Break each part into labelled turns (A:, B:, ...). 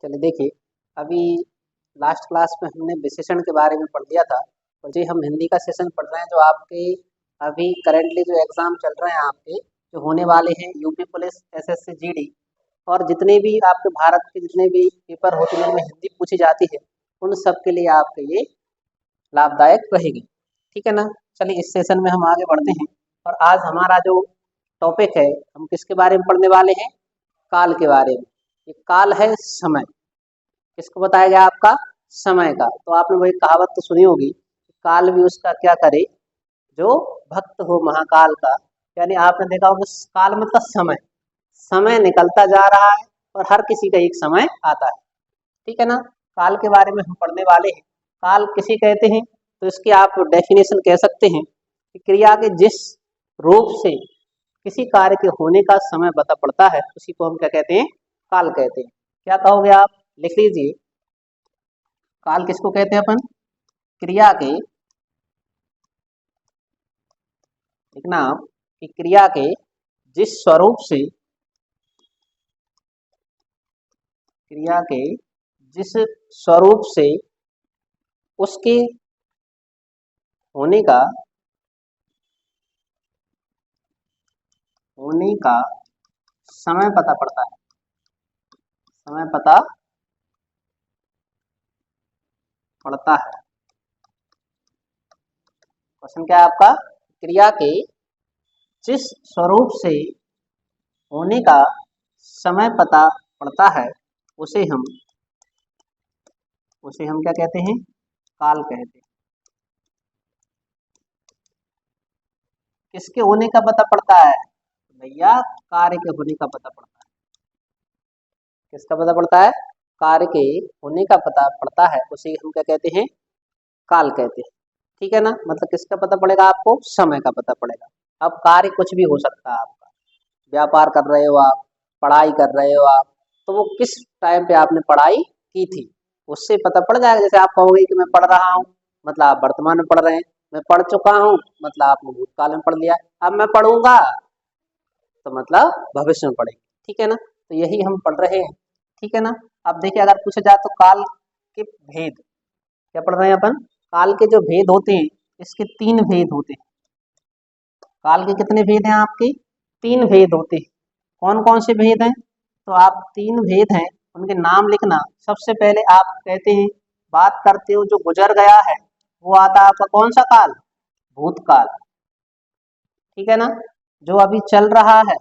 A: चलिए देखिए, अभी लास्ट क्लास में हमने विशेषण के बारे में पढ़ लिया था। और जी हम हिंदी का सेशन पढ़ रहे हैं जो आपके अभी करेंटली जो एग्ज़ाम चल रहे हैं आपके जो होने वाले हैं यूपी पुलिस एसएससी जीडी, और जितने भी आपके भारत के जितने भी पेपर होते हैं जिनमें हिंदी पूछी जाती है उन सब के लिए आपके ये लाभदायक रहेगी। ठीक है ना। चलिए इस सेशन में हम आगे बढ़ते हैं। और आज हमारा जो टॉपिक है हम किसके बारे में पढ़ने वाले हैं? काल के बारे में। ये काल है समय। किसको बताया गया? आपका समय का। तो आपने वही कहावत तो सुनी होगी, काल भी उसका क्या करे जो भक्त हो महाकाल का। यानी आपने देखा होगा काल मतलब समय। समय निकलता जा रहा है और हर किसी का एक समय आता है। ठीक है ना। काल के बारे में हम पढ़ने वाले हैं। काल किसे कहते हैं? तो इसकी आप डेफिनेशन कह सकते हैं कि क्रिया के जिस रूप से किसी कार्य के होने का समय बता पड़ता है उसी को हम क्या कहते हैं? काल कहते हैं। क्या कहोगे आप? लिख लीजिए। काल किसको कहते हैं अपन? क्रिया के, लिखना कि क्रिया के जिस स्वरूप से, क्रिया के जिस स्वरूप से उसके होने का समय पता पड़ता है। समय पता पड़ता है। क्वेश्चन क्या है आपका? क्रिया के जिस स्वरूप से होने का समय पता पड़ता है उसे हम क्या कहते हैं? काल कहते हैं। किसके होने का पता पड़ता है? भैया कार्य के होने का पता पड़ता है। किसका पता पड़ता है? कार्य के होने का पता पड़ता है उसे हम क्या कहते हैं? काल कहते हैं। ठीक है ना। मतलब किसका पता पड़ेगा आपको? समय का पता पड़ेगा। अब कार्य कुछ भी हो सकता है आपका। व्यापार कर रहे हो आप, पढ़ाई कर रहे हो आप, तो वो किस टाइम पे आपने पढ़ाई की थी उससे पता पड़ जाएगा। जैसे आप कहोगे कि मैं पढ़ रहा हूँ, मतलब आप वर्तमान में पढ़ रहे हैं। मैं पढ़ चुका हूँ, मतलब आपने भूतकाल में पढ़ लिया। अब मैं पढ़ूंगा तो मतलब भविष्य में पढ़ेंगे। ठीक है ना। तो यही हम पढ़ रहे हैं। ठीक है ना। अब देखिए अगर पूछा जाए तो काल के भेद क्या पढ़ रहे हैं अपन? काल के जो भेद होते हैं इसके तीन भेद होते हैं। काल के कितने भेद हैं आपके? तीन भेद होते हैं। कौन कौन से भेद हैं? तो आप तीन भेद हैं उनके नाम लिखना। सबसे पहले आप कहते हैं, बात करते हो जो गुजर गया है वो आता है आपका कौन सा काल? भूतकाल। ठीक है ना। जो अभी चल रहा है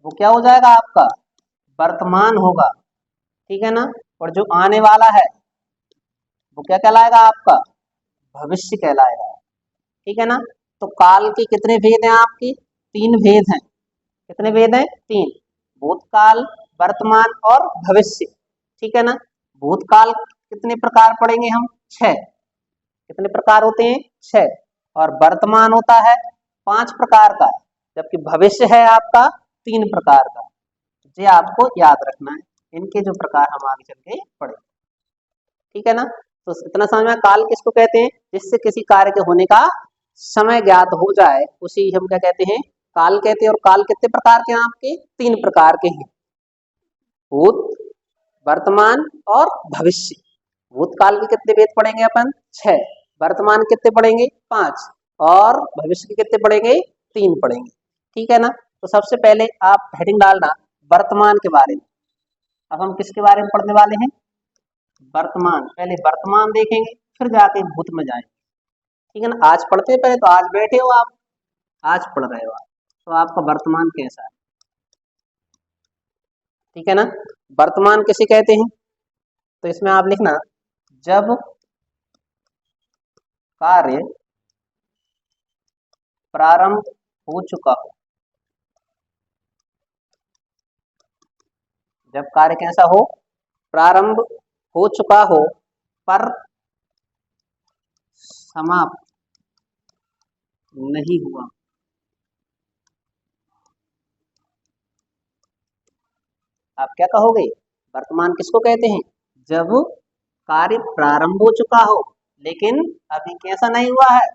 A: वो क्या हो जाएगा आपका? वर्तमान होगा। ठीक है ना। और जो आने वाला है वो क्या कहलाएगा आपका? भविष्य कहलाएगा। ठीक है ना। तो काल के कितने भेद हैं आपकी? तीन भेद हैं। कितने भेद हैं? तीन। भूतकाल, वर्तमान और भविष्य। ठीक है ना। भूतकाल कितने प्रकार पढ़ेंगे हम? छह। कितने प्रकार होते हैं? छह। और वर्तमान होता है पांच प्रकार का, जबकि भविष्य है आपका तीन प्रकार का। ये आपको याद रखना है। इनके जो प्रकार हम आगे चल के पढ़ेंगे। ठीक है ना। तो इतना समझ में, काल किसको कहते हैं? जिससे किसी कार्य के होने का समय ज्ञात हो जाए उसी हम क्या कहते हैं? काल कहते हैं। और काल कितने प्रकार के हैं आपके? तीन प्रकार के हैं। भूत, वर्तमान और भविष्य। भूतकाल के कितने भेद पढ़ेंगे अपन? छह। वर्तमान कितने पढ़ेंगे? पांच। और भविष्य के कितने पढ़ेंगे? तीन पढ़ेंगे। ठीक है ना। तो सबसे पहले आप हेडिंग डालना वर्तमान के बारे में। अब हम किसके बारे में पढ़ने वाले हैं? वर्तमान। पहले वर्तमान देखेंगे फिर जाके भूत में जाएंगे। ठीक है ना। आज पढ़ते हैं, पहले तो आज बैठे हो आप, आज पढ़ रहे हो आप, तो आपका वर्तमान कैसा है? ठीक है ना। वर्तमान किसे कहते हैं? तो इसमें आप लिखना, जब कार्य प्रारंभ हो चुका हो। जब कार्य कैसा हो? प्रारंभ हो चुका हो पर समाप्त नहीं हुआ। आप क्या कहोगे? वर्तमान किसको कहते हैं? जब कार्य प्रारंभ हो चुका हो लेकिन अभी कैसा नहीं हुआ है?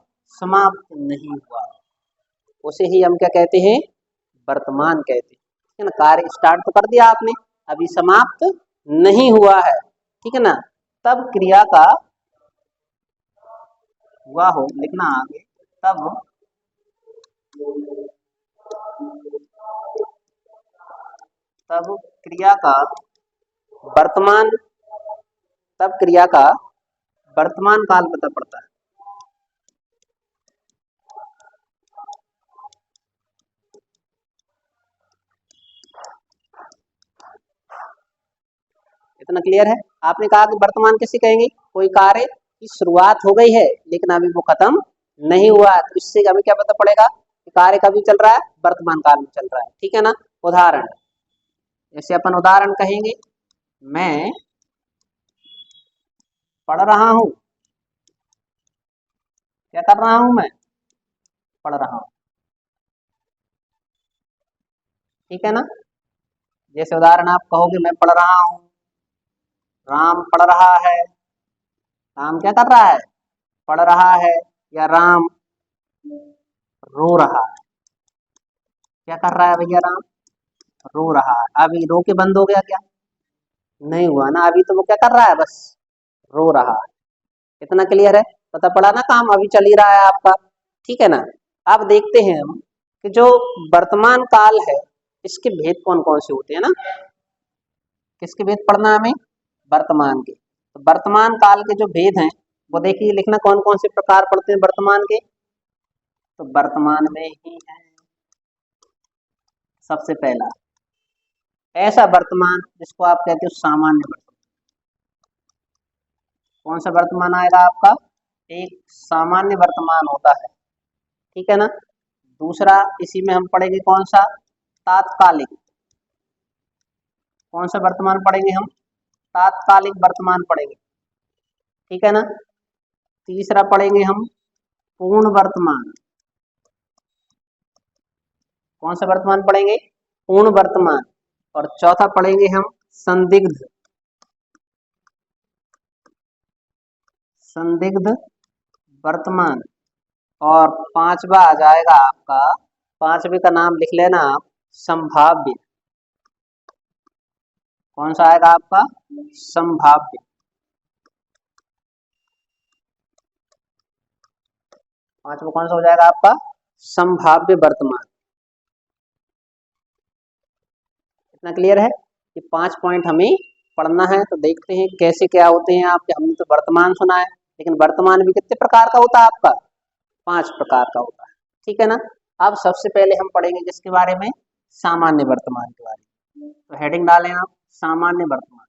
A: समाप्त नहीं हुआ, उसे ही हम क्या कहते हैं? वर्तमान कहते हैं। ठीक है ना। कार्य स्टार्ट तो कर दिया आपने, अभी समाप्त नहीं हुआ है, ठीक है ना, तब क्रिया का हुआ हो लिखना आगे, तब क्रिया का वर्तमान तब क्रिया का वर्तमान काल पता पड़ता है। इतना क्लियर है। आपने कहा कि वर्तमान किसे कहेंगे, कोई कार्य की शुरुआत हो गई है लेकिन अभी वो खत्म नहीं हुआ है, तो इससे हमें क्या पता पड़ेगा कि कार्य कभी चल रहा है, वर्तमान काल में चल रहा है, ठीक है ना। उदाहरण, जैसे अपन उदाहरण कहेंगे, मैं पढ़ रहा हूँ, क्या कर रहा हूँ, मैं पढ़ रहा हूँ, ठीक है ना। जैसे उदाहरण आप कहोगे मैं पढ़ रहा हूँ, राम पढ़ रहा है, राम क्या कर रहा है, पढ़ रहा है, या राम रो रहा है, क्या कर रहा है भैया, राम रो रहा है। अभी रो के बंद हो गया क्या, नहीं हुआ ना, अभी तो वो क्या कर रहा है, बस रो रहा है। इतना क्लियर है, पता पड़ा ना, काम अभी चल ही रहा है आपका, ठीक है ना। अब देखते हैं हम कि जो वर्तमान काल है इसके भेद कौन कौन से होते हैं ना, किसके भेद पढ़ना है हमें, वर्तमान के। तो वर्तमान काल के जो भेद हैं वो देखिए लिखना, कौन कौन से प्रकार पड़ते हैं वर्तमान के। तो वर्तमान में ही है सबसे पहला ऐसा वर्तमान जिसको आप कहते हो सामान्य वर्तमान। कौन सा वर्तमान आएगा आपका, एक सामान्य वर्तमान होता है, ठीक है ना। दूसरा इसी में हम पढ़ेंगे कौन सा, तात्कालिक। कौन सा वर्तमान पढ़ेंगे हम, तात्कालिक वर्तमान पढ़ेंगे, ठीक है ना। तीसरा पढ़ेंगे हम पूर्ण वर्तमान। कौन सा वर्तमान पढ़ेंगे, पूर्ण वर्तमान। और चौथा पढ़ेंगे हम संदिग्ध, संदिग्ध वर्तमान। और पांचवा आ जाएगा आपका, पांचवे का नाम लिख लेना आप, संभाव्य। कौन सा आएगा आपका, संभाव्य। पांचवा कौन सा हो जाएगा आपका, संभाव्य वर्तमान। इतना क्लियर है कि 5 पॉइंट हमें पढ़ना है। तो देखते हैं कैसे क्या होते हैं आपके, हमने तो वर्तमान सुना है लेकिन वर्तमान भी कितने प्रकार का होता है आपका, 5 प्रकार का होता है, ठीक है ना। अब सबसे पहले हम पढ़ेंगे किसके बारे में, सामान्य वर्तमान के बारे में। तो हेडिंग डालें आप, सामान्य वर्तमान।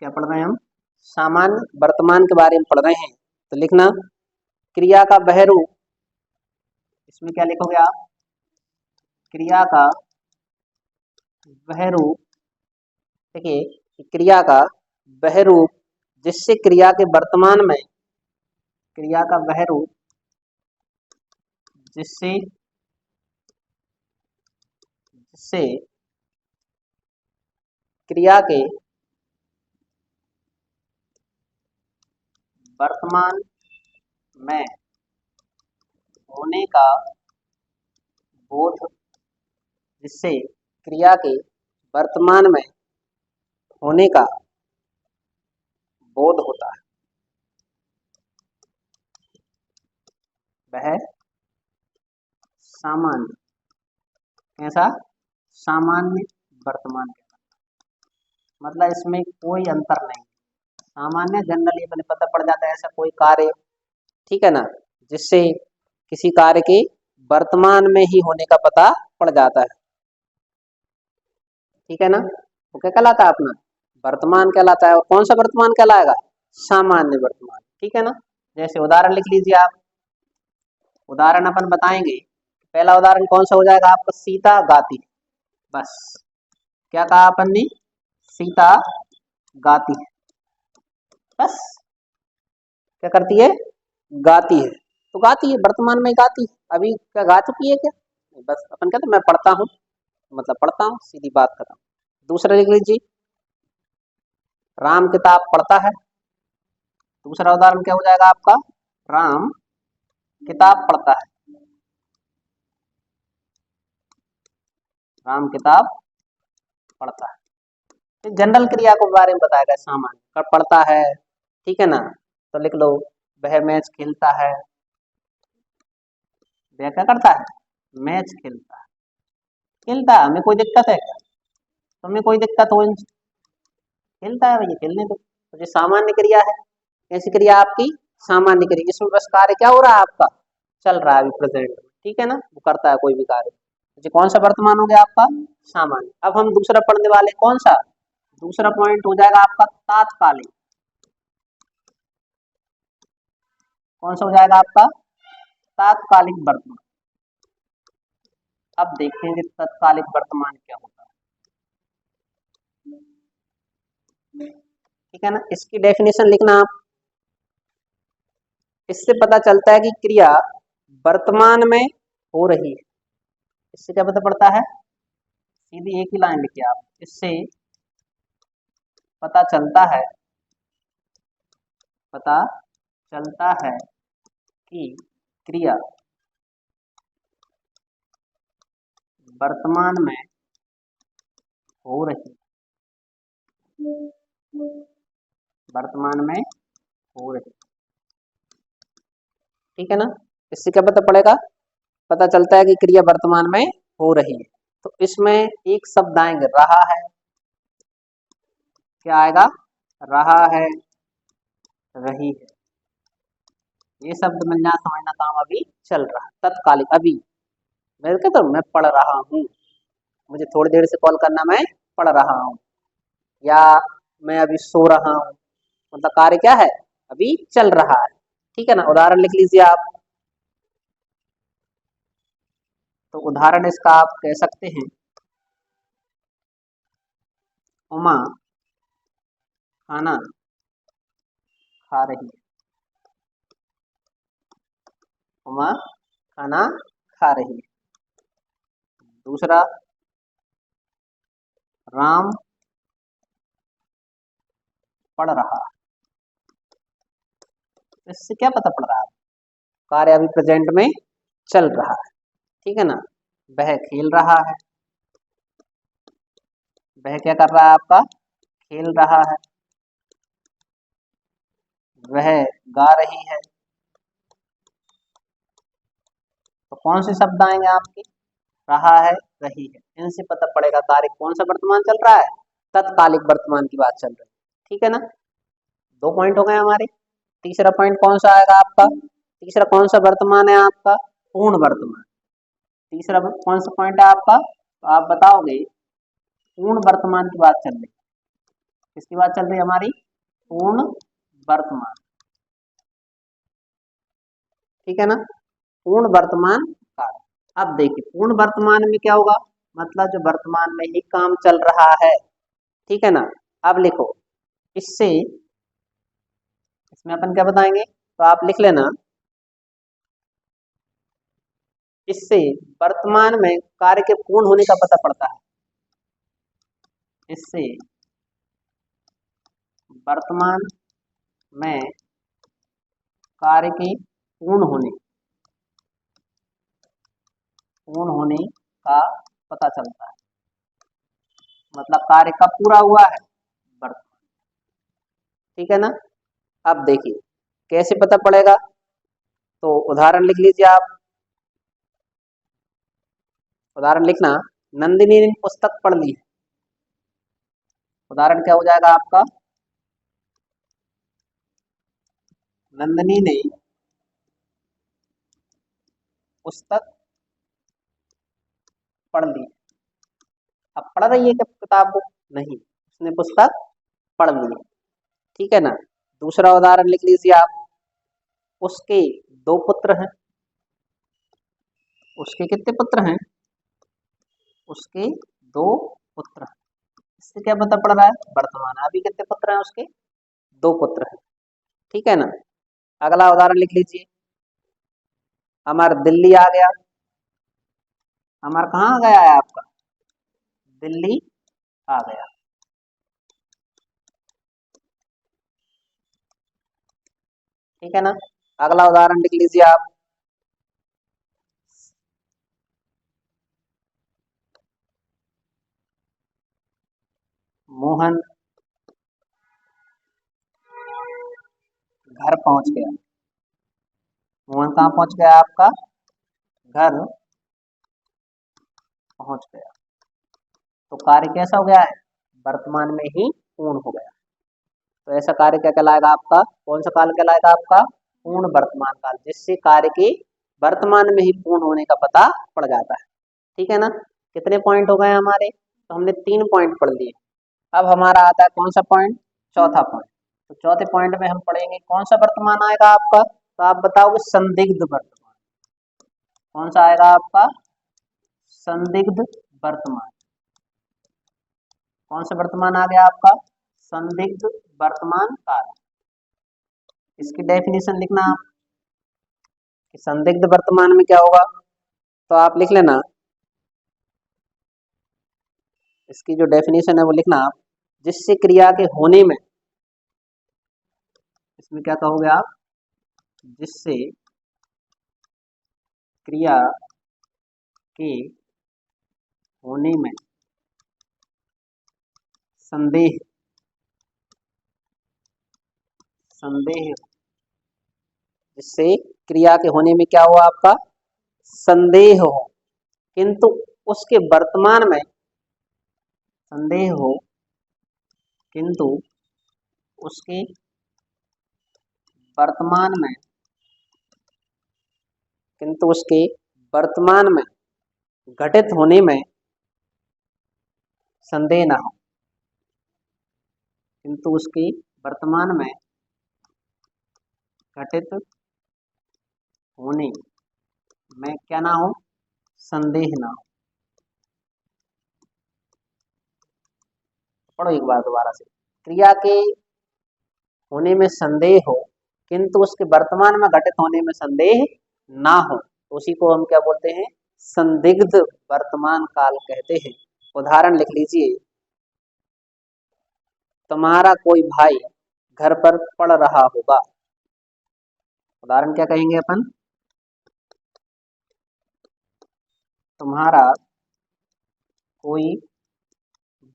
A: क्या पढ़ रहे हैं हम, सामान्य वर्तमान के बारे में पढ़ रहे हैं। तो लिखना, क्रिया का बहरूप, इसमें क्या लिखोगे आप, क्रिया का बहरूप। देखिए क्रिया का बहरूप जिससे क्रिया के वर्तमान में, क्रिया का बहरूप जिससे जिससे क्रिया के वर्तमान में होने का बोध, जिससे क्रिया के वर्तमान में होने का बोध होता है, वह सामान्य, कैसा, सामान्य वर्तमान कहलाता है। मतलब इसमें कोई अंतर नहीं, सामान्य जनरली अपने पता पड़ जाता है, ऐसा कोई कार्य, ठीक है ना, जिससे किसी कार्य के वर्तमान में ही होने का पता पड़ जाता है, ठीक है ना। वो क्या कहलाता है अपना, वर्तमान कहलाता है। और कौन सा वर्तमान कहलाएगा, सामान्य वर्तमान, ठीक है ना। जैसे उदाहरण लिख लीजिए आप, उदाहरण अपन बताएंगे। पहला उदाहरण कौन सा हो जाएगा आपका, सीता गाती, बस क्या कहा अपन ने, सीता गाती है, बस क्या करती है, गाती है। तो गाती है, वर्तमान में गाती है, अभी क्या गा चुकी है क्या, बस अपन कहते मैं पढ़ता हूँ, मतलब पढ़ता हूँ, सीधी बात खत्म। दूसरा लिख लीजिए, राम किताब पढ़ता है, दूसरा उदाहरण क्या हो जाएगा आपका, राम किताब पढ़ता है, राम किताब पढ़ता है। जनरल क्रिया को बारे में बताया गया, सामान्य कब पढ़ता है, ठीक है ना, तो लिख लो वह मैच खेलता है, वह क्या करता है, मैच खेलता है, खेलता है, हमें कोई दिक्कत है क्या, तो हमें कोई दिक्कत हो, खेलता है भैया खेलने दो, तो ये सामान्य क्रिया है। कैसी क्रिया आपकी, सामान्य क्रिया, इसमें बस कार्य क्या हो रहा है आपका, चल रहा है अभी प्रेजेंट में, ठीक है ना, वो करता है कोई भी कार्य। ये कौन सा वर्तमान हो गया आपका, सामान्य। अब हम दूसरा पढ़ने वाले, कौन सा, दूसरा पॉइंट हो जाएगा आपका तात्कालिक। कौन सा हो जाएगा आपका, तात्कालिक वर्तमान। अब देखेंगे तत्कालिक वर्तमान क्या होता है, ठीक है ना। इसकी डेफिनेशन लिखना आप, इससे पता चलता है कि क्रिया वर्तमान में हो रही है। इससे क्या पता पड़ता है, सीधी एक ही लाइन लिखिए आप, इससे पता चलता है, पता चलता है कि क्रिया वर्तमान में हो रही, वर्तमान में हो रही, ठीक है ना। इससे क्या पता पड़ेगा, पता चलता है कि क्रिया वर्तमान में हो रही है। तो इसमें एक शब्द आएंगे रहा है, क्या आएगा, रहा है, रही है, ये शब्द मिल जाए समझना काम अभी चल रहा है, तत्कालिक। अभी मैं कहता हूँ मैं पढ़ रहा हूँ, मुझे थोड़ी देर से कॉल करना, मैं पढ़ रहा हूँ, या मैं अभी सो रहा हूँ, मतलब कार्य क्या है, अभी चल रहा है, ठीक है ना। उदाहरण लिख लीजिए आप, तो उदाहरण इसका आप कह सकते हैं, उमा खाना खा रही है, उमा खाना खा रही है। दूसरा, राम पढ़ रहा है। इससे क्या पता पड़ रहा है, कार्य अभी प्रेजेंट में चल रहा है, ठीक है ना। वह खेल रहा है, वह क्या कर रहा है आपका, खेल रहा है। वह गा रही है, तो कौन से शब्द आएंगे आपके, रहा है, रही है, इनसे पता पड़ेगा कार्य कौन सा वर्तमान चल रहा है, तत्कालिक वर्तमान की बात चल रही है, ठीक है ना। दो पॉइंट हो गए हमारे। तीसरा पॉइंट कौन सा आएगा आपका, तीसरा कौन सा वर्तमान है आपका, पूर्ण वर्तमान। तीसरा कौन सा पॉइंट है आपका, तो आप बताओगे पूर्ण वर्तमान की बात चल रही है। किसकी बात चल रही है हमारी, पूर्ण वर्तमान, ठीक है ना, पूर्ण वर्तमान काल। अब देखिए पूर्ण वर्तमान में क्या होगा, मतलब जो वर्तमान में ही काम चल रहा है, ठीक है ना। अब लिखो, इससे, इसमें अपन क्या बताएंगे, तो आप लिख लेना, इससे वर्तमान में कार्य के पूर्ण होने का पता पड़ता है, इससे वर्तमान में कार्य के पूर्ण होने का पता चलता है, मतलब कार्य कब पूरा हुआ है, वर्तमान, ठीक है ना। अब देखिए कैसे पता पड़ेगा, तो उदाहरण लिख लीजिए आप, उदाहरण लिखना, नंदिनी ने पुस्तक पढ़ ली। उदाहरण क्या हो जाएगा आपका, नंदिनी ने पुस्तक पढ़ ली। अब पढ़ रही है क्या किताब को, नहीं, उसने पुस्तक पढ़ ली, ठीक है ना। दूसरा उदाहरण लिख लीजिए आप, उसके दो पुत्र हैं, उसके कितने पुत्र हैं, उसके दो पुत्र हैं। इससे क्या पता पड़ रहा है, वर्तमान अभी कितने पुत्र हैं उसके, दो पुत्र हैं, ठीक है ना। अगला उदाहरण लिख लीजिए, अमर दिल्ली आ गया। अमर कहाँ आ गया है आपका, दिल्ली आ गया, ठीक है ना। अगला उदाहरण लिख लीजिए आप। मोहन घर पहुंच गया। मोहन कहाँ पहुंच गया? आपका घर पहुंच गया। तो कार्य कैसा हो गया है? वर्तमान में ही पूर्ण हो गया। तो ऐसा कार्य क्या कहलाएगा आपका? कौन सा काल कहलाएगा आपका? पूर्ण वर्तमान काल, जिससे कार्य की वर्तमान में ही पूर्ण होने का पता पड़ जाता है। ठीक है ना। कितने पॉइंट हो गए हमारे? तो हमने 3 पॉइंट पढ़ लिए। अब हमारा आता है कौन सा पॉइंट? चौथा पॉइंट। तो चौथे पॉइंट में हम पढ़ेंगे कौन सा वर्तमान आएगा आपका? तो आप बताओगे संदिग्ध वर्तमान। कौन सा आएगा आपका? संदिग्ध वर्तमान। कौन सा वर्तमान आ गया आपका? संदिग्ध वर्तमान काल। इसकी डेफिनेशन लिखना आप कि संदिग्ध वर्तमान में क्या होगा। तो आप लिख लेना, इसकी जो डेफिनेशन है वो लिखना आप। जिससे क्रिया के होने में, इसमें क्या कहोगे आप? जिससे क्रिया के होने में संदेह संदेह जिससे क्रिया के होने में क्या हुआ आपका? संदेह हो, किंतु उसके वर्तमान में संदेह हो, किंतु उसके वर्तमान में किंतु उसके वर्तमान में घटित होने में संदेह ना हो। किंतु उसके वर्तमान में घटित होने में क्या ना हो? संदेह ना हो। पढ़ो एक बार दोबारा से। क्रिया के होने में संदेह हो, किंतु उसके वर्तमान में घटित होने में संदेह ना हो, तो उसी को हम क्या बोलते हैं? संदिग्ध वर्तमान काल कहते हैं। उदाहरण लिख लीजिए। तुम्हारा कोई भाई घर पर पढ़ रहा होगा। उदाहरण क्या कहेंगे अपन? तुम्हारा कोई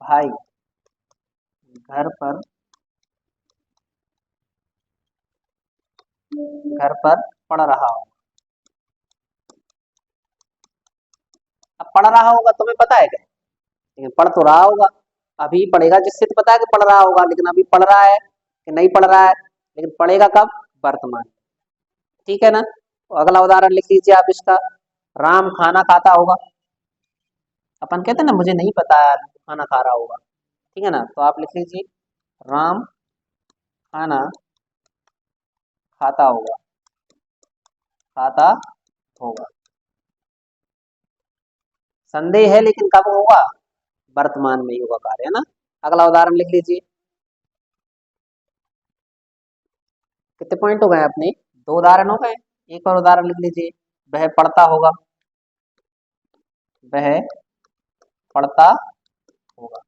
A: भाई घर पर पढ़ रहा होगा। अब पढ़ रहा होगा तुम्हें पता है क्या? लेकिन पढ़ तो रहा होगा। अभी पढ़ेगा जिससे तो पता है कि पढ़ रहा होगा, लेकिन अभी पढ़ रहा है कि नहीं पढ़ रहा है? लेकिन पढ़ेगा कब? वर्तमान। ठीक है ना। तो अगला उदाहरण लिख लीजिए आप इसका। राम खाना खाता होगा। अपन कहते हैं ना मुझे नहीं पता है, खाना खा रहा होगा। ठीक है ना। तो आप लिख लीजिए राम खाना खाता होगा। खाता होगा। संदेह है लेकिन कब होगा? वर्तमान में ही होगा कार्य, है ना। अगला उदाहरण लिख लीजिए। कितने पॉइंट हो गए अपने? 2 उदाहरण हो गए। एक और उदाहरण लिख लीजिए। वह पढ़ता होगा। वह पढ़ता होगा।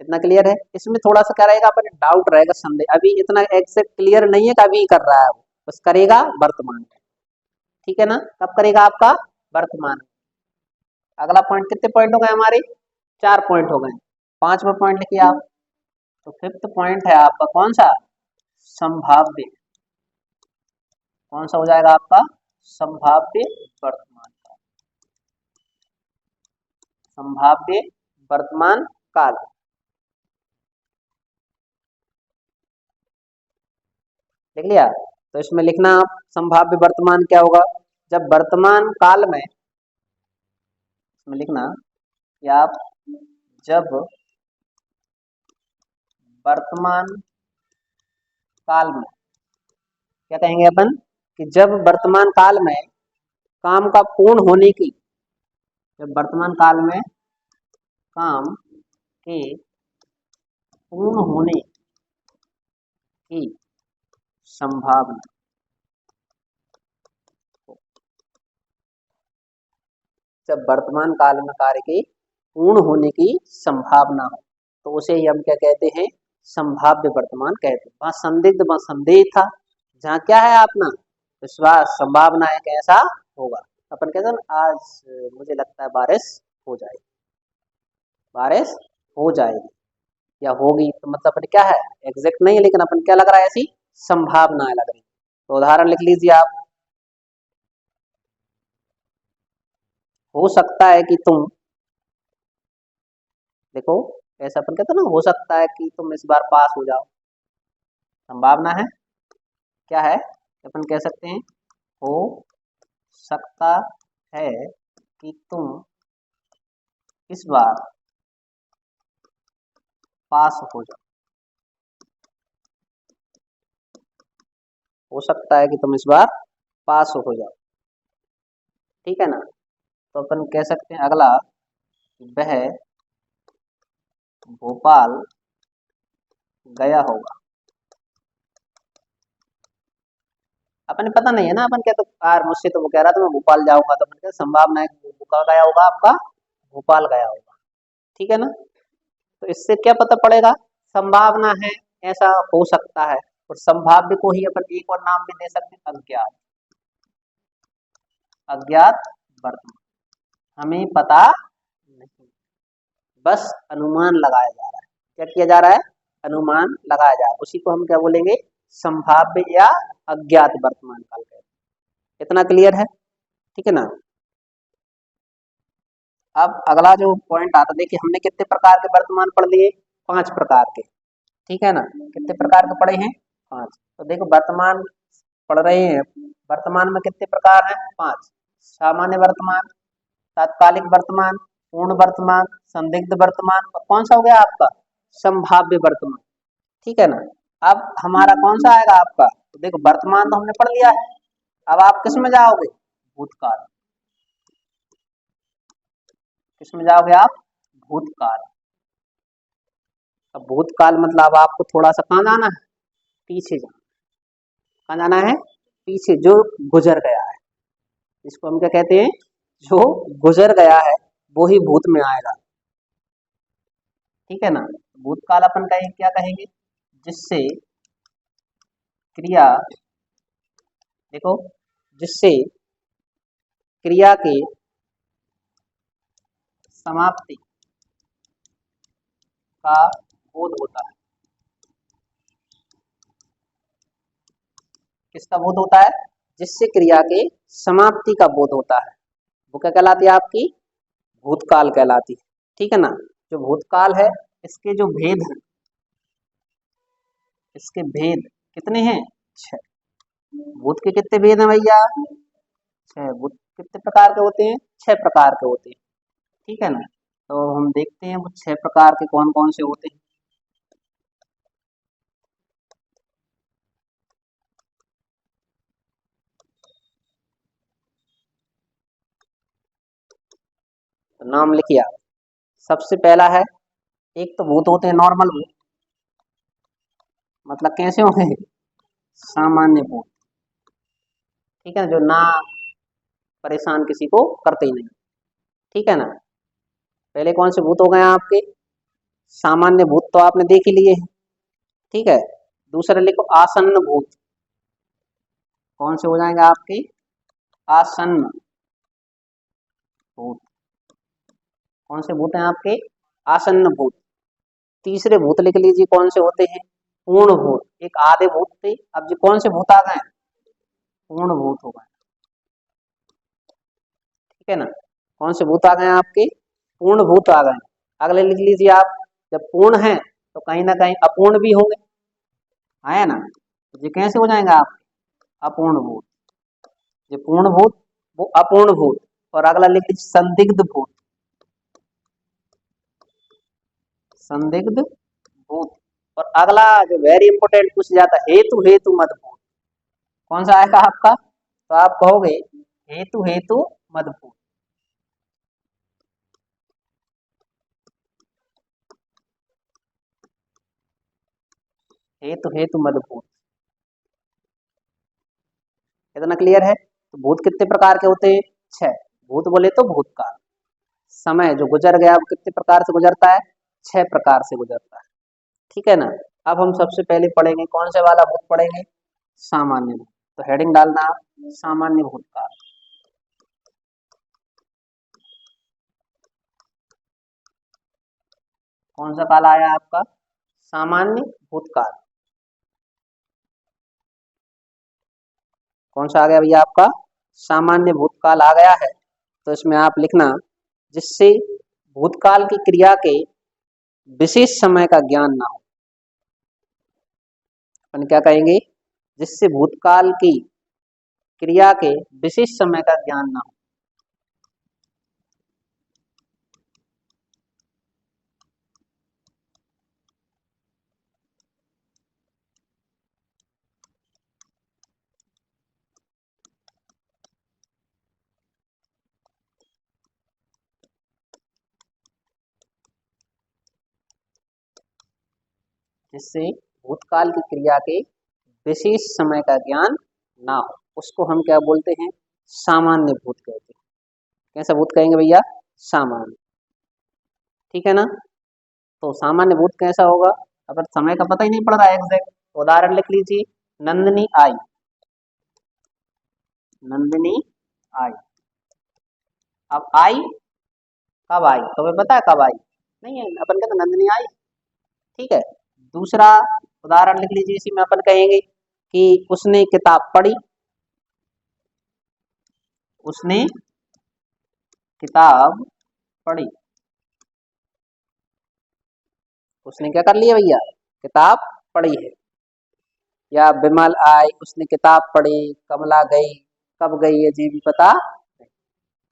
A: इतना क्लियर है? इसमें थोड़ा सा क्या रहेगा, अपन डाउट रहेगा, संदेह। अभी इतना एग्जैक्ट क्लियर नहीं है कि अभी कर रहा है वो, बस करेगा वर्तमान में। ठीक है ना। कब करेगा आपका? वर्तमान। अगला पॉइंट, कितने पॉइंट हो गए हमारे? 4 पॉइंट हो गए। 5वां पॉइंट लिखिए आप। तो 5th पॉइंट है आपका कौन सा? संभाव्य। कौन सा हो जाएगा आपका? संभाव्य वर्तमान काल। संभाव्य वर्तमान काल। लिख लिया? तो इसमें लिखना आप संभाव्य वर्तमान क्या होगा। जब वर्तमान काल में, इसमें लिखना कि आप जब वर्तमान काल में क्या कहेंगे अपन? कि जब वर्तमान काल में काम का पूर्ण होने की, जब वर्तमान काल में काम के पूर्ण होने की संभावना, जब वर्तमान काल में कार्य के पूर्ण होने की संभावना हो, तो उसे ही हम क्या कहते हैं? संभाव्य वर्तमान कहते हैं। वहां संदिग्ध, वहां संदेह था, जहाँ क्या है अपना विश्वास, संभावना है कि ऐसा होगा। अपन कहते हैं ना, आज मुझे लगता है बारिश हो जाएगी, बारिश हो जाएगी या होगी, तो मतलब अपन क्या है, एग्जैक्ट नहीं है, लेकिन अपन क्या लग रहा है, ऐसी संभावनाएं लग रही। तो उदाहरण लिख लीजिए आप, हो सकता है कि तुम, देखो ऐसा अपन कहते हैं ना, हो सकता है कि तुम इस बार पास हो जाओ, संभावना है, क्या है, अपन कह सकते हैं हो सकता है कि तुम इस बार पास हो जाओ, हो सकता है कि तुम इस बार पास हो जाओ, ठीक है ना। तो अपन कह सकते हैं अगला, वह भोपाल गया होगा। अपन पता नहीं है ना, अपन क्या, तो यार मुझसे तो वो कह रहा था मैं भोपाल जाऊंगा, तो अपन क्या संभावना है कि वो कहाँ गया होगा, आपका भोपाल गया होगा, ठीक है ना। तो इससे क्या पता पड़ेगा, संभावना है, ऐसा हो सकता है, और संभाव्य को ही अपन एक और नाम भी दे सकते हैं, अज्ञात, अज्ञात वर्तमान, हमें पता नहीं, बस अनुमान लगाया जा रहा है। क्या किया जा रहा है, अनुमान लगाया जा रहा है, उसी को हम क्या बोलेंगे, संभाव्य या अज्ञात वर्तमान काल कहते हैं। इतना क्लियर है, ठीक है ना। अब अगला जो पॉइंट आता, देखिए हमने कितने प्रकार के वर्तमान पढ़ लिए, 5 प्रकार के, ठीक है ना। कितने प्रकार के पढ़े हैं, 5। तो देखो वर्तमान पढ़ रहे हैं, वर्तमान में कितने प्रकार हैं, 5। सामान्य वर्तमान, तात्कालिक वर्तमान, पूर्ण वर्तमान, संदिग्ध वर्तमान, और कौन सा हो गया आपका, संभाव्य वर्तमान, ठीक है ना। अब हमारा कौन सा आएगा आपका, तो देखो वर्तमान तो हमने पढ़ लिया है, अब आप किस में जाओगे, भूतकाल, किस में जाओगे आप, भूतकाल। अब भूतकाल मतलब अब आपको थोड़ा सा कहाँ जाना है, पीछे जाना, कहाँ जाना है, पीछे, जो गुजर गया है, इसको हम क्या कहते हैं, जो गुजर गया है वो ही भूत में आएगा, ठीक है ना। भूतकाल अपन कहेंगे, क्या कहेंगे, जिससे क्रिया, देखो जिससे क्रिया के समाप्ति का बोध होता है, किसका बोध होता है, जिससे क्रिया के समाप्ति का बोध होता है, वो क्या कहलाती है आपकी, भूतकाल कहलाती है, ठीक है ना। जो भूतकाल है, इसके जो भेद हैं, इसके भेद कितने हैं, 6। भूत के कितने भेद हैं भैया, 6। भूत कितने प्रकार के होते हैं, 6 प्रकार के होते हैं, ठीक है ना। तो हम देखते हैं वो 6 प्रकार के कौन कौन से होते हैं। तो नाम लिखिए आप, सबसे पहला है, एक तो भूत होते हैं नॉर्मल भूत, मतलब कैसे होंगे, सामान्य भूत, ठीक है ना, जो ना परेशान किसी को करते ही नहीं, ठीक है ना। पहले कौन से भूत हो गए आपके, सामान्य भूत तो आपने देख ही लिए हैं, ठीक है। दूसरा लिखो आसन्न भूत, कौन से हो जाएंगे आपके, आसन्न भूत, कौन से भूत हैं आपके, आसन्न भूत। तीसरे भूत लिख लीजिए, कौन से होते हैं, पूर्ण भूत, एक आधे भूत थे, अब जो कौन से भूत आ गए, पूर्ण भूत हो गए, ठीक है ना। कौन से भूत आ गए आपके, पूर्ण भूत आ गए। अगले लिख लीजिए आप, जब पूर्ण है तो कहीं ना कहीं अपूर्ण भी होंगे, है ना, तो ये कैसे हो जाएंगे आप, अपूर्ण भूत, ये पूर्ण भूत, वो अपूर्ण भूत। और अगला लिख लीजिए संदिग्ध भूत, संदिग्ध भूत। और अगला जो वेरी इंपोर्टेंट पूछ जाता है, हेतु हेतु मत भूत, कौन सा आएगा आपका, तो आप कहोगे हेतु हेतु मत भूत, हेतु हेतु मत भूत। इतना क्लियर है। तो भूत कितने प्रकार के होते हैं, 6। भूत बोले तो भूतकाल, समय जो गुजर गया वो कितने प्रकार से गुजरता है, 6 प्रकार से गुजरता है, ठीक है ना। अब हम सबसे पहले पढ़ेंगे कौन से वाला भूत पढ़ेंगे, सामान्य भूत। तो हेडिंग डालना सामान्य भूतकाल। कौन सा काल आया आपका, सामान्य भूतकाल। कौन सा आ गया भैया आपका, सामान्य भूतकाल आ गया है। तो इसमें आप लिखना जिससे भूतकाल की क्रिया के विशेष समय का ज्ञान ना हो। अपन क्या कहेंगे, जिससे भूतकाल की क्रिया के विशेष समय का ज्ञान ना हो। जिससे भूतकाल की क्रिया के विशेष समय का ज्ञान ना हो, उसको हम क्या बोलते हैं, सामान्य भूत कहते हैं। कैसा भूत कहेंगे भैया, सामान्य। ठीक है ना। तो सामान्य भूत कैसा होगा, अगर समय का पता ही नहीं पड़ रहा है एग्जैक्ट, उदाहरण लिख लीजिए, नंदिनी आई, नंदिनी आई। अब आई कब आई, तुम्हें पता है कब आई, नहीं है, अपन कहते नंदिनी आई। ठीक है। दूसरा उदाहरण लिख लीजिए, इसी में अपन कहेंगे कि उसने किताब पढ़ी, उसने किताब पढ़ी। उसने क्या कर लिया भैया, किताब पढ़ी है। या विमल आई, उसने किताब पढ़ी, कमला गई, कब गई है जी भी पता नहीं।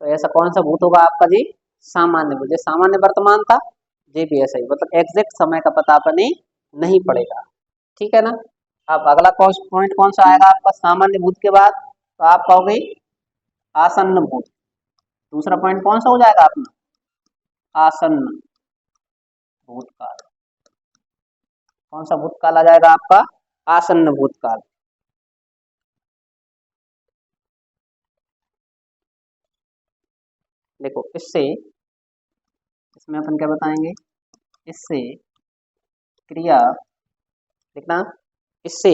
A: तो ऐसा कौन सा भूत होगा आपका जी, सामान्य भूत। जैसे सामान्य वर्तमान था, ये भी ऐसा ही, मतलब एग्जैक्ट समय का पता अपने नहीं पड़ेगा। ठीक है ना। अब अगला पॉइंट कौन सा आएगा आपका, सामान्य भूत के बाद, तो आप कहोगे आसन्न भूत। दूसरा पॉइंट कौन सा हो जाएगा अपना, आसन्न भूतकाल। कौन सा भूतकाल आ जाएगा आपका, आसन्न भूतकाल। देखो इससे, इसमें अपन क्या बताएंगे, इससे क्रिया लिखना, इससे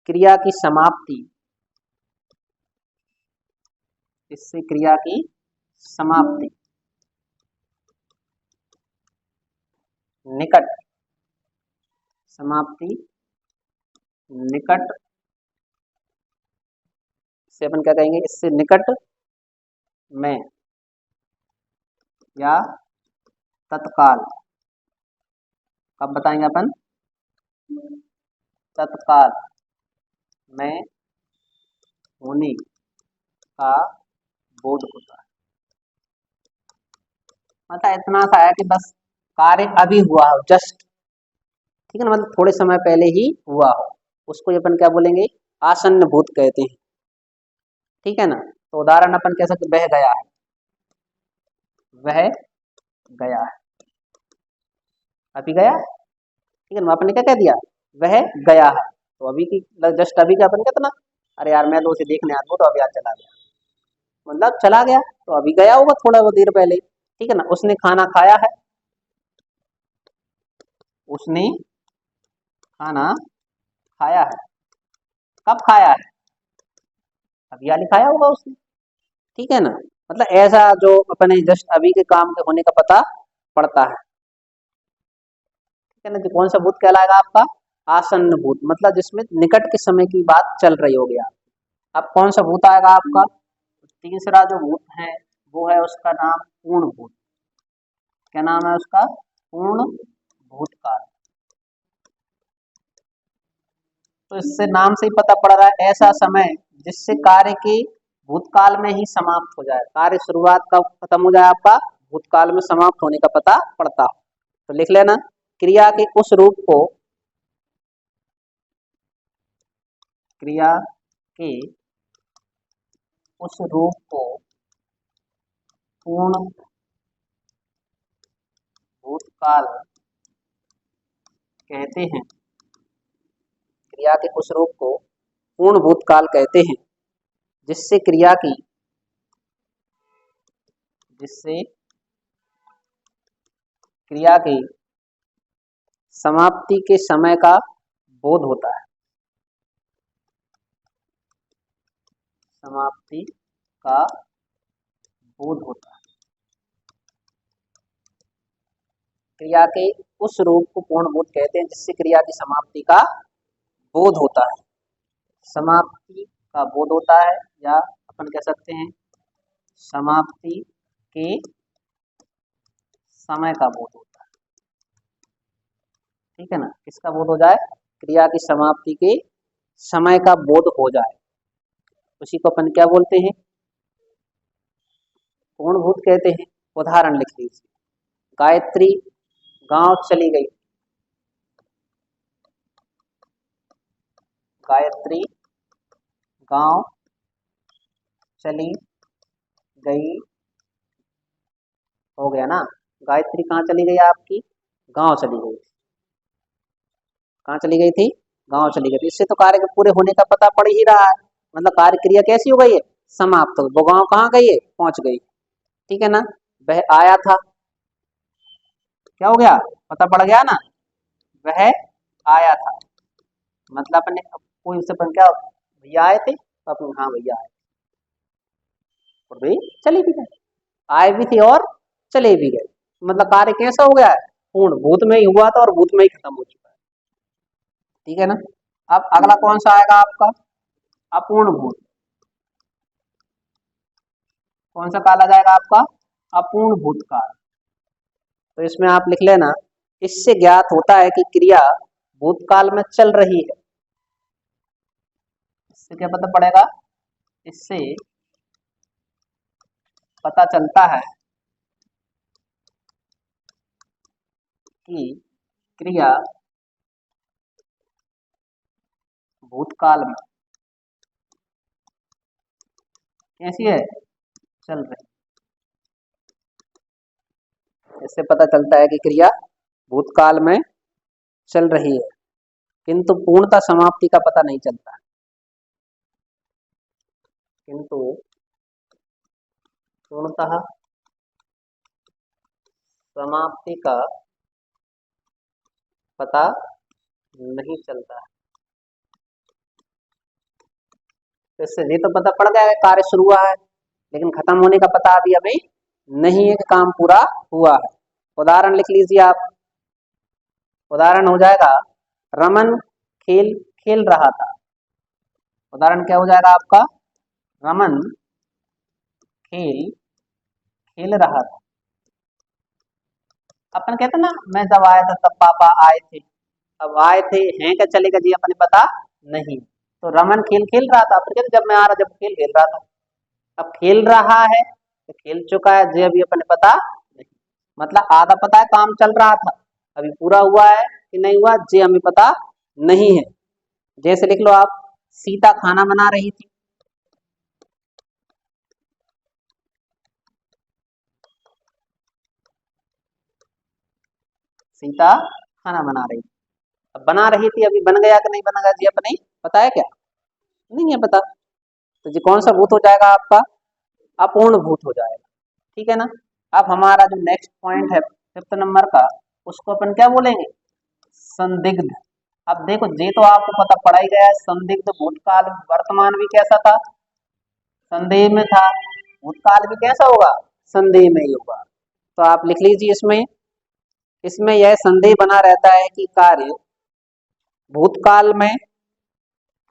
A: क्रिया की समाप्ति, इससे क्रिया की समाप्ति निकट, समाप्ति निकट से अपन क्या कहेंगे, इससे निकट में या तत्काल। कब बताएंगे अपन, तत्काल में होने का बोध होता है। मतलब इतना सा है कि बस कार्य अभी हुआ हो, जस्ट, ठीक है ना, मतलब थोड़े समय पहले ही हुआ हो, उसको ये अपन क्या बोलेंगे, आसन्न भूत कहते हैं। ठीक है ना। तो उदाहरण अपन कह सकते, बह गया है, वह गया है, अभी गया। ठीक है ना, आपने क्या कह दिया, वह गया है। तो अभी की, जस्ट अभी का अपन कहते ना, अरे यार मैं तो उसे देखने आया था, तो अभी आज चला गया, मतलब चला गया, तो अभी गया होगा थोड़ा बहुत देर पहले। ठीक है ना। उसने खाना खाया है, उसने खाना खाया है, कब खाया है, अभी हाल ही खाया होगा उसने। ठीक है ना। मतलब ऐसा जो अपने जस्ट अभी के काम के होने का पता पड़ता है। ठीक है ना। जो कौन सा भूत कहलाएगा आपका, आसन्न भूत, मतलब जिसमें निकट के समय की बात चल रही होगी आप। अब कौन सा भूत आएगा आपका, तीसरा जो भूत है वो है उसका नाम पूर्ण भूत। क्या नाम है उसका, पूर्ण भूतकाल। तो इससे नाम से ही पता पड़ रहा है, ऐसा समय जिससे कार्य के भूतकाल में ही समाप्त हो जाए, कार्य शुरुआत का खत्म हो जाए आपका, भूतकाल में समाप्त होने का पता पड़ता हो। तो लिख लेना, क्रिया के उस रूप को, क्रिया के उस रूप को पूर्ण भूतकाल कहते हैं, क्रिया के उस रूप को पूर्ण भूतकाल कहते हैं, जिससे क्रिया की, जिससे क्रिया के समाप्ति के समय का बोध होता है। समाप्ति का बोध होता है। क्रिया के उस रूप को पूर्ण बोध कहते हैं जिससे क्रिया की समाप्ति का बोध होता है। समाप्ति का बोध होता है, या अपन कह सकते हैं समाप्ति के समय का बोध होता है। ठीक है ना, किसका बोध हो जाए? क्रिया की समाप्ति के समय का बोध हो जाए, उसी को अपन क्या बोलते हैं? पूर्ण बोध कहते हैं। उदाहरण लिख लीजिए, गायत्री गांव चली गई। गायत्री गांव चली गई, हो गया ना। गायत्री कहाँ चली गई? आपकी गांव चली गई थी। कहाँ चली गई थी? गांव चली गई थी। इससे तो कार्य के पूरे होने का पता पड़ ही रहा है, मतलब कार्य क्रिया कैसी हो गई है? समाप्त हो गई। वो गांव कहाँ गई है? पहुंच गई। ठीक है ना। वह आया था, क्या हो गया? पता पड़ गया ना, वह आया था। मतलब अपने कोई उससे अपन क्या, भैया आए थे तो अपन हाँ भैया आए, और वे चले भी गए। आए भी थे और चले भी गए। मतलब कार्य कैसा हो गया है? पूर्ण। भूत में ही हुआ था और भूत में ही खत्म हो चुका है। ठीक है ना। अब अगला कौन सा आएगा आपका? अपूर्ण भूत। कौन सा काल आ जाएगा आपका? अपूर्ण भूतकाल। तो इसमें आप लिख लेना, इससे ज्ञात होता है कि क्रिया भूतकाल में चल रही है। इससे क्या पता पड़ेगा? इससे पता चलता है कि क्रिया भूतकाल में कैसी है? चल रही। इससे पता चलता है कि क्रिया भूतकाल में चल रही है, किंतु पूर्णता समाप्ति का पता नहीं चलता। किंतु पूर्णतः समाप्ति का पता नहीं चलता है। इससे ये तो पता पड़ गया है कार्य शुरू हुआ है, लेकिन खत्म होने का पता अभी अभी नहीं है कि काम पूरा हुआ है। उदाहरण लिख लीजिए आप। उदाहरण हो जाएगा, रमन खेल खेल रहा था। उदाहरण क्या हो जाएगा आपका? रमन खेल खेल रहा था। अपन कहते ना, मैं जब आया था तब पापा आए थे। अब आए थे हैं क्या चलेगा जी, अपने पता नहीं। तो रमन खेल खेल रहा था, अपन कहते जब मैं आ रहा, जब खेल खेल रहा था। अब खेल रहा है तो खेल चुका है, जे अभी अपने पता नहीं। मतलब आधा पता है काम चल रहा था, अभी पूरा हुआ है कि नहीं हुआ, जे हमें पता नहीं है। जैसे लिख लो आप, सीता खाना बना रही थी। सीता खाना बना रही थी। अब बना रही थी, अभी बन गया कि नहीं बन गया, जी अपने पता है क्या? नहीं है पता। तो जी कौन सा भूत हो जाएगा आपका? अपूर्ण भूत हो जाएगा। ठीक है ना। अब हमारा जो नेक्स्ट पॉइंट है 5th नंबर का, उसको अपन क्या बोलेंगे? संदिग्ध। अब देखो, ये तो आपको पता पड़ा ही गया है, संदिग्ध भूतकाल वर्तमान भी कैसा था? संदेह में था। भूतकाल भी कैसा होगा? संदेह में ही होगा। तो आप लिख लीजिए इसमें, इसमें यह संदेह बना रहता है कि कार्य भूतकाल में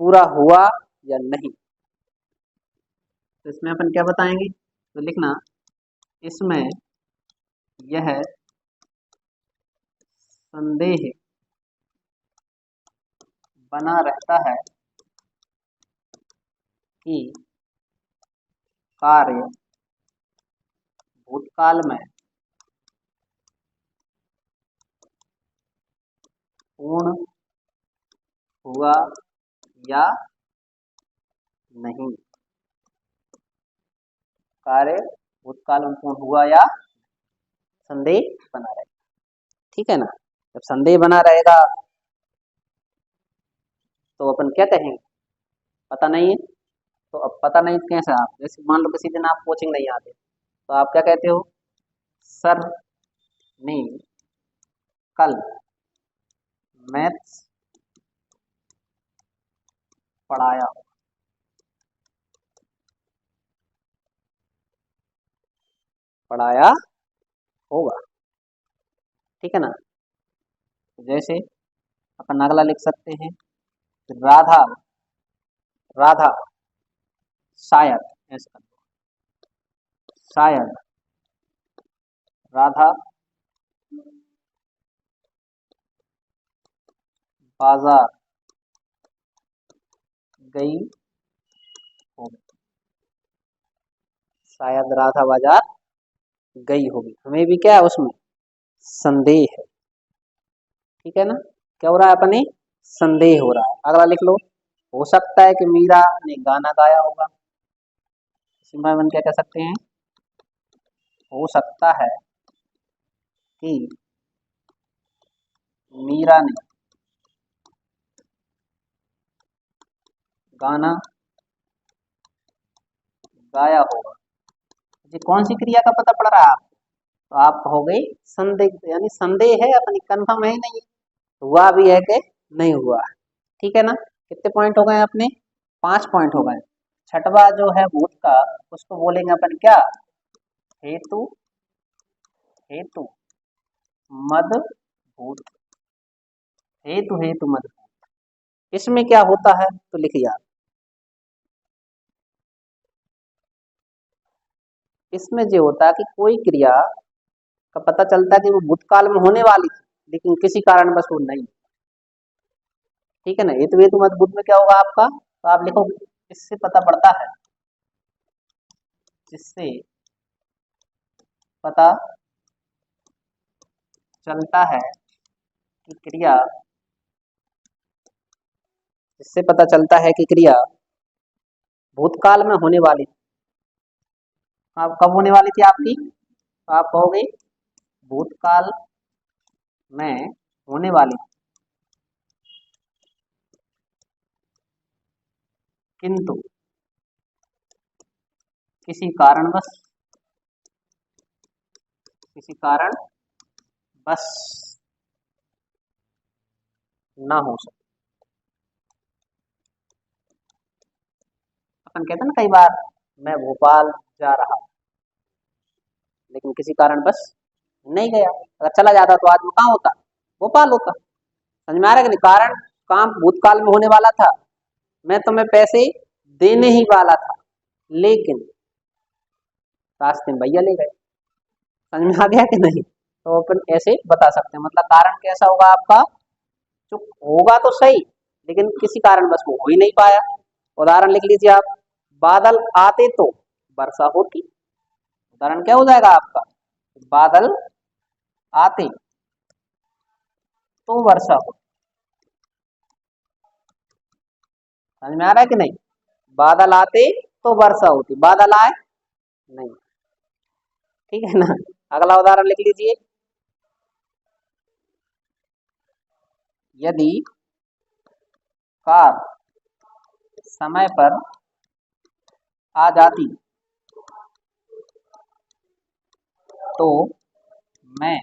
A: पूरा हुआ या नहीं। तो इसमें अपन क्या बताएंगे? तो लिखना, इसमें यह संदेह बना रहता है कि कार्य भूतकाल में पूर्ण हुआ या नहीं। कार्य भूतकाल में पूर्ण हुआ या, संदेह बना रहेगा। ठीक है ना। जब संदेह बना रहेगा तो अपन क्या कहेंगे? पता नहीं है। तो अब पता नहीं कैसे, आप जैसे मान लो किसी दिन आप कोचिंग नहीं आते, तो आप क्या कहते हो? सर ने कल मैथ्स पढ़ाया पढ़ाया होगा। ठीक है ना। जैसे अपन अगला लिख सकते हैं, राधा राधा शायद, ऐसा शायद राधा बाजार गई होगी, शायद राधा बाजार गई होगी। हमें भी क्या है उसमें संदेह है। ठीक है ना। क्या हो रहा है अपने, संदेह हो रहा है। अगला लिख लो, हो सकता है कि मीरा ने गाना गाया होगा। इसमें अपन क्या कह सकते हैं, हो सकता है कि मीरा ने गाना गाया होगा। ये कौन सी क्रिया का पता पड़ रहा है आपको, तो आप कहोगे संदिग्ध, यानी संदेह है, अपनी कंफर्म है नहीं, हुआ भी है कि नहीं हुआ। ठीक है ना। कितने पॉइंट हो गए अपने, 5 पॉइंट हो गए। छठवा जो है भूत का, उसको बोलेंगे अपन क्या, हेतु हेतु मद भूत, हेतु हेतु मद भूत। इसमें क्या होता है तो लिखिए आप, इसमें जो होता है कि कोई क्रिया का पता चलता है कि वो भूतकाल में होने वाली थी, लेकिन किसी कारणवश वो नहीं। ठीक है ना। हेतु हेतु मद भूत में क्या होगा आपका, तो आप लिखोगे, इससे पता पड़ता है, जिससे पता चलता है कि क्रिया, जिससे पता चलता है कि क्रिया भूतकाल में होने वाली थी। आप कब होने वाली थी आपकी, तो आप कहोगे भूतकाल में होने वाली थी, किंतु किसी कारणवश, किसी कारण बस ना हो सके। अपन कहते हैं ना कई बार, मैं भोपाल जा रहा हूँ, लेकिन किसी कारण बस नहीं गया। अगर चला जाता तो आज वो कहाँ होता, भोपाल होता। समझ में आ रहा है कि नहीं, कारण काम भूतकाल में होने वाला था, मैं तुम्हें पैसे देने ही वाला था, लेकिन रास्ते में भैया ले गए। समझ में आ गया कि नहीं। तो अपन ऐसे बता सकते हैं, मतलब कारण कैसा होगा आपका, जो होगा तो सही, लेकिन किसी कारण बस वो हो ही नहीं पाया। उदाहरण लिख लीजिए आप, बादल आते तो वर्षा होती। उदाहरण क्या हो जाएगा आपका, बादल आते तो वर्षा होती। समझ में आ रहा है कि नहीं, बादल आते तो वर्षा होती, बादल आए नहीं। ठीक है ना। अगला उदाहरण लिख लीजिए, यदि कार समय पर आ जाती तो मैं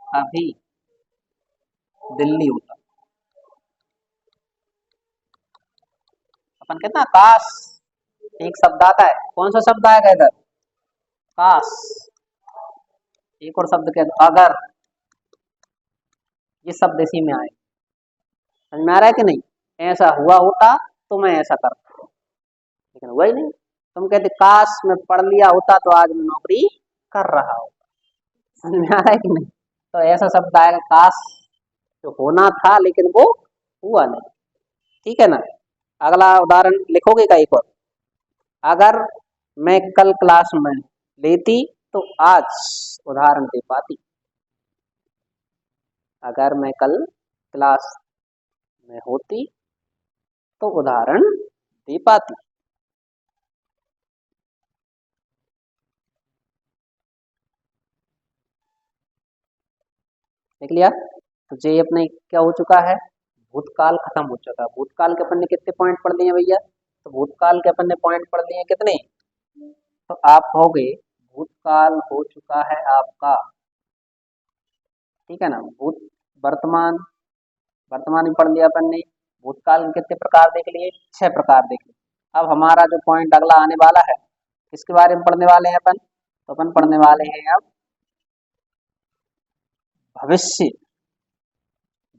A: अभी दिल्ली होता। अपन कहते हैं काश, एक शब्द आता है, कौन सा शब्द आएगा इधर, काश। एक और शब्द कहते अगर, ये शब्द इसी में आए। समझ में आ रहा है कि नहीं, ऐसा हुआ होता तो मैं ऐसा करता, लेकिन वही नहीं। तुम कहते काश मैं पढ़ लिया होता तो आज मैं नौकरी कर रहा हूँ। समझ में आ रहा है कि नहीं। तो ऐसा शब्द आएगा काश, जो होना था लेकिन वो हुआ नहीं। ठीक है ना। अगला उदाहरण लिखोगे का एक और, अगर मैं कल क्लास में लेती तो आज उदाहरण दे पाती। अगर मैं कल क्लास में होती तो उदाहरण दे पाती। देख लिया। तो ये अपने क्या हो चुका है, भूतकाल खत्म हो चुका है। भूतकाल के अपन ने कितने पॉइंट पढ़ लिए भैया, तो भूतकाल के अपन ने पॉइंट पढ़ लिए कितने, तो आप कहोगे भूतकाल हो चुका है आपका। ठीक है ना। भूत, वर्तमान, वर्तमान में पढ़ लिया अपन ने। भूतकाल के कितने प्रकार देख लिए? 6 प्रकार देख लिए। अब हमारा जो पॉइंट अगला आने वाला है, किसके बारे में पढ़ने वाले हैं अपन? तो अपन पढ़ने वाले हैं अब भविष्य।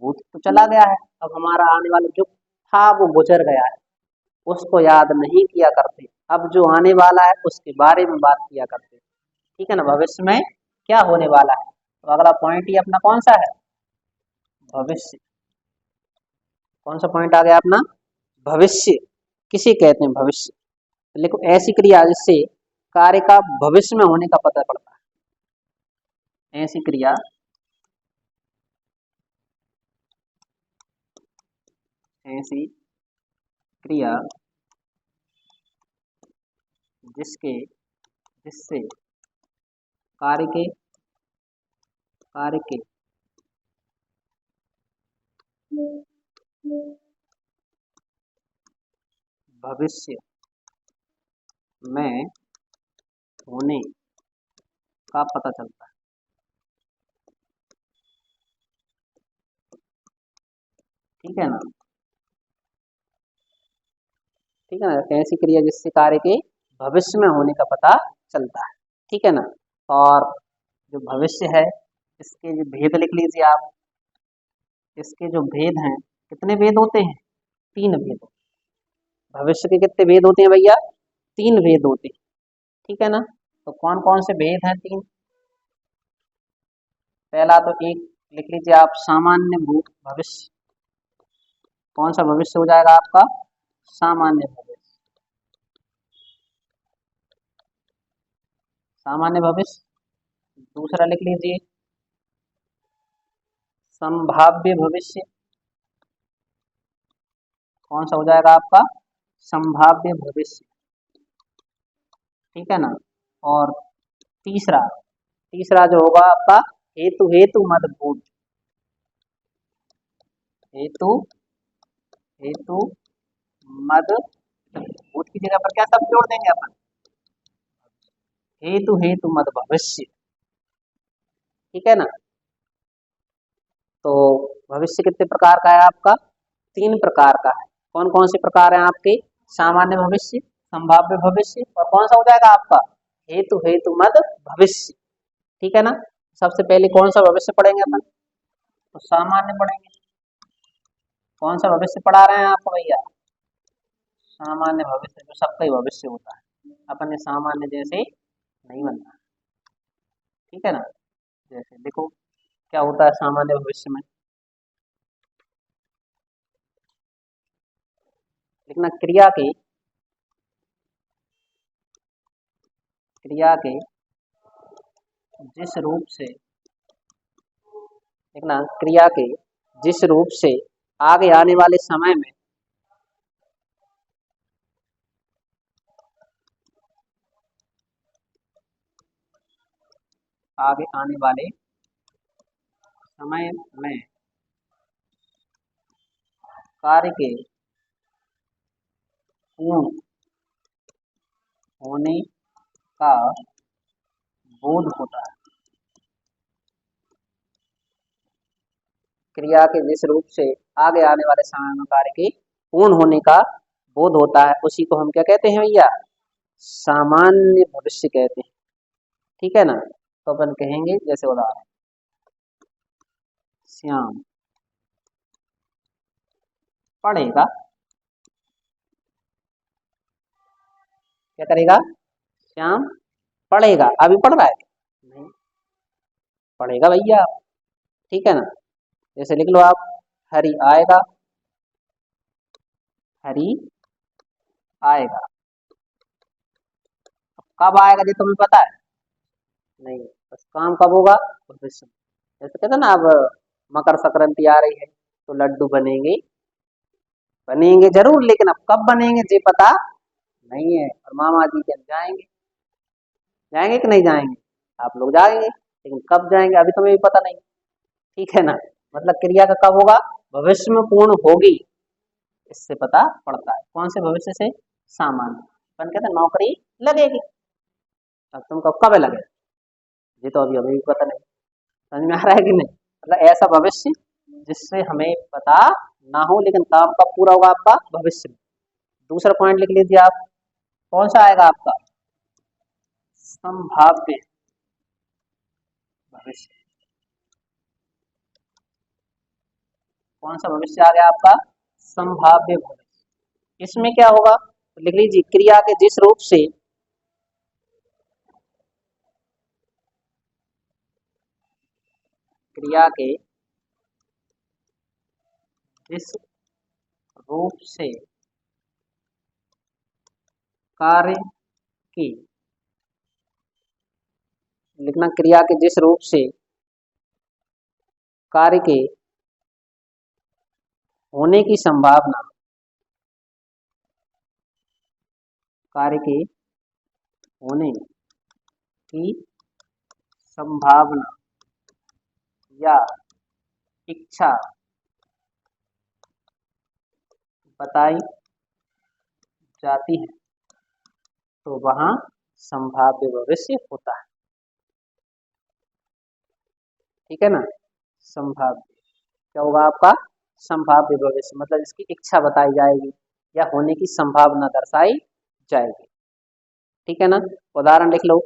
A: भूत तो चला गया है, अब हमारा आने वाला जो था वो गुजर गया है, उसको याद नहीं किया करते। अब जो आने वाला है उसके बारे में बात किया करते। ठीक है ना, भविष्य में क्या होने वाला है। तो अगला पॉइंट ही अपना कौन सा है? भविष्य। कौन सा पॉइंट आ गया अपना? भविष्य। किसे कहते हैं? भविष्य। लिखो ऐसी क्रिया जिससे कार्य का भविष्य में होने का पता पड़ता है। ऐसी क्रिया ऐसी क्रिया जिससे कार्य के भविष्य में होने का पता चलता है। ठीक है ना? ठीक है ना, ऐसी क्रिया जिससे कार्य के भविष्य में होने का पता चलता है। ठीक है ना? और जो भविष्य है इसके जो भेद लिख लीजिए आप। इसके जो भेद हैं, कितने भेद होते हैं? 3 भेद। भविष्य के कितने भेद होते हैं भैया? 3 भेद होते हैं। ठीक है ना? तो कौन कौन से भेद हैं? 3। पहला तो एक लिख लीजिए आप, सामान्य भूत भविष्य। कौन सा भविष्य हो जाएगा आपका? सामान्य भविष्य। सामान्य भविष्य। दूसरा लिख लीजिए संभाव्य भविष्य। कौन सा हो जाएगा आपका? संभाव्य भविष्य। ठीक है ना? और तीसरा तीसरा जो होगा आपका हेतु हेतु मद भूत। हेतु हेतु मद भूत की जगह पर क्या सब जोड़ देंगे अपन? हेतु हेतु मद भविष्य। ठीक है ना? तो भविष्य कितने प्रकार का है आपका? 3 प्रकार का है। कौन कौन से प्रकार हैं आपके? सामान्य भविष्य, संभाव्य भविष्य, और कौन सा हो जाएगा आपका? हेतु हेतु मद भविष्य। ठीक है ना? सबसे पहले कौन सा भविष्य पढ़ेंगे अपन? तो सामान्य पढ़ेंगे। कौन सा भविष्य पढ़ा रहे हैं आपको भैया? सामान्य भविष्य, जो सबका ही भविष्य होता है। अपन ने सामान्य जैसे नहीं बनना। ठीक है ना? जैसे देखो क्या होता है सामान्य भविष्य में। लिखना क्रिया के जिस रूप से लिखना क्रिया के जिस रूप से आगे आने वाले समय में आगे आने वाले समय में कार्य के पूर्ण होने का बोध होता है। क्रिया के जिस रूप से आगे आने वाले समय में कार्य के पूर्ण होने का बोध होता है, उसी को हम क्या कहते हैं भैया? सामान्य भविष्य कहते हैं। ठीक है ना? तो अपन कहेंगे जैसे उदाहरण, श्याम पढ़ेगा। क्या करेगा? श्याम पढ़ेगा। अभी पढ़ रहा है? नहीं पढ़ेगा भैया। ठीक है ना? जैसे लिख लो आप, हरि आएगा। हरि आएगा। कब आएगा ये तुम्हें पता है? नहीं। बस काम कब होगा? भविष्य में। जैसे कहते हैं ना, अब मकर संक्रांति आ रही है तो लड्डू बनेंगे। बनेंगे जरूर, लेकिन अब कब बनेंगे ये पता नहीं है। और मामा जी के जाएंगे। जाएंगे कि नहीं जाएंगे? आप लोग जाएंगे, लेकिन कब जाएंगे अभी तुम्हें भी पता नहीं। ठीक है ना? मतलब क्रिया का कब होगा? भविष्य में पूर्ण होगी, इससे पता पड़ता है। कौन से भविष्य से? सामान्य। अपन कहते हैं नौकरी लगेगी। अब तुमको कब लगे ये तो अभी अभी भी पता नहीं। समझ में आ रहा है कि नहीं? मतलब ऐसा भविष्य जिससे हमें पता ना हो लेकिन काम कब पूरा होगा आपका, भविष्य में। दूसरा पॉइंट लिख लीजिए आप, कौन सा आएगा आपका, संभाव्य भविष्य। कौन सा भविष्य आ गया आपका, संभाव्य भविष्य। इसमें क्या होगा, तो लिख लीजिए क्रिया के जिस रूप से क्रिया के जिस रूप से कार्य की, लिखना क्रिया के जिस रूप से कार्य के होने की संभावना, कार्य के होने की संभावना या इच्छा बताई जाती है तो वहां संभाव्य भविष्य होता है। ठीक है ना, संभाव्य क्या होगा आपका, संभाव्य भविष्य, मतलब इसकी इच्छा बताई जाएगी या होने की संभावना दर्शाई जाएगी। ठीक है ना, उदाहरण लिख लो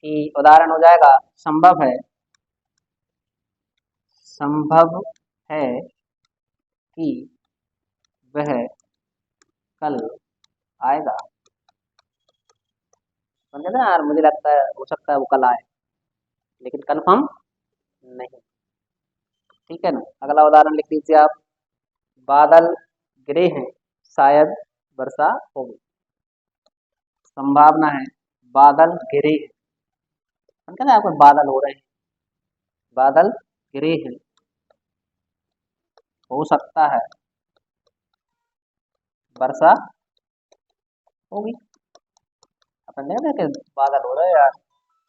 A: कि उदाहरण हो जाएगा, संभव है कि वह कल आएगा। समझे ना यार, मुझे लगता है हो सकता है वो कल आए लेकिन कंफर्म नहीं। ठीक है ना, अगला उदाहरण लिख लीजिए आप, बादल गिरे हैं शायद वर्षा होगी। संभावना है बादल गिरे हैं, समझे ना, आपको बादल हो रहे हैं, बादल गिरे हैं, हो सकता है वर्षा होगी। अपन देख रहे हैं कि बादल हो रहे हैं यार,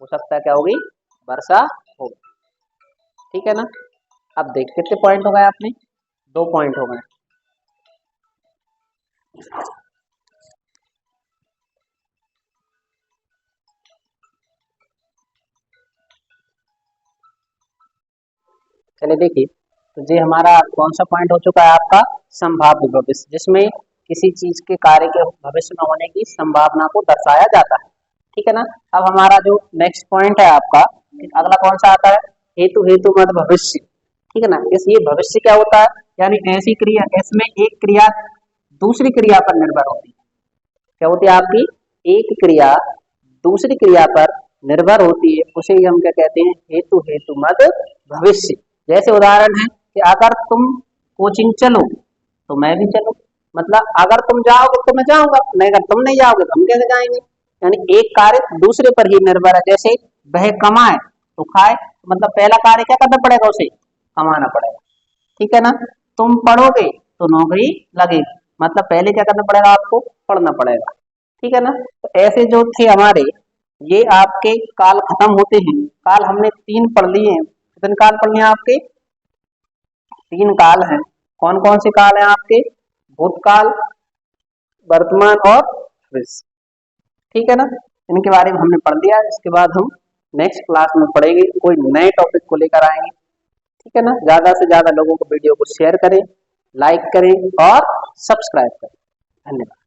A: हो सकता है क्या होगी, वर्षा होगी। ठीक है ना, अब देख कितने पॉइंट हो गए आपने, 2 पॉइंट हो गए। चलिए देखिए, तो ये हमारा कौन सा पॉइंट हो चुका है आपका, संभाव्य भविष्य, जिसमें किसी चीज के कार्य के भविष्य में होने की संभावना को दर्शाया जाता है। ठीक है ना, अब हमारा जो नेक्स्ट पॉइंट है आपका, अगला कौन सा आता है, हेतु हेतु मत भविष्य। ठीक है ना, इस ये भविष्य क्या होता है, यानी ऐसी क्रिया, इसमें एक क्रिया दूसरी क्रिया पर निर्भर होती है। क्या होती है आपकी, एक क्रिया दूसरी क्रिया पर निर्भर होती है, उसे ही हम क्या कहते हैं, हेतु हेतु मत भविष्य। जैसे उदाहरण है कि अगर तुम कोचिंग चलो तो मैं भी चलूं, मतलब अगर तुम जाओगे तो मैं जाऊंगा, नहीं अगर तुम नहीं जाओगे तो हम कैसे जाएंगे। यानी एक कार्य दूसरे पर ही निर्भर है। जैसे वह कमाए तो खाए, मतलब पहला कार्य क्या करना पड़ेगा, उसे कमाना पड़ेगा। ठीक है ना, तुम पढ़ोगे तो नौकरी लगेगी, मतलब पहले क्या करना पड़ेगा, आपको पढ़ना पड़ेगा। ठीक है ना, तो ऐसे जो थे हमारे, ये आपके काल खत्म होते हैं। काल हमने 3 पढ़ लिए हैं, कितने काल पढ़ लिए आपके, 3 काल हैं। कौन कौन से काल हैं आपके, भूतकाल, वर्तमान और भविष्य। ठीक है ना, इनके बारे में हमने पढ़ लिया। इसके बाद हम नेक्स्ट क्लास में पढ़ेंगे, कोई नए टॉपिक को लेकर आएंगे। ठीक है ना, ज्यादा से ज्यादा लोगों को वीडियो को शेयर करें, लाइक करें और सब्सक्राइब करें। धन्यवाद।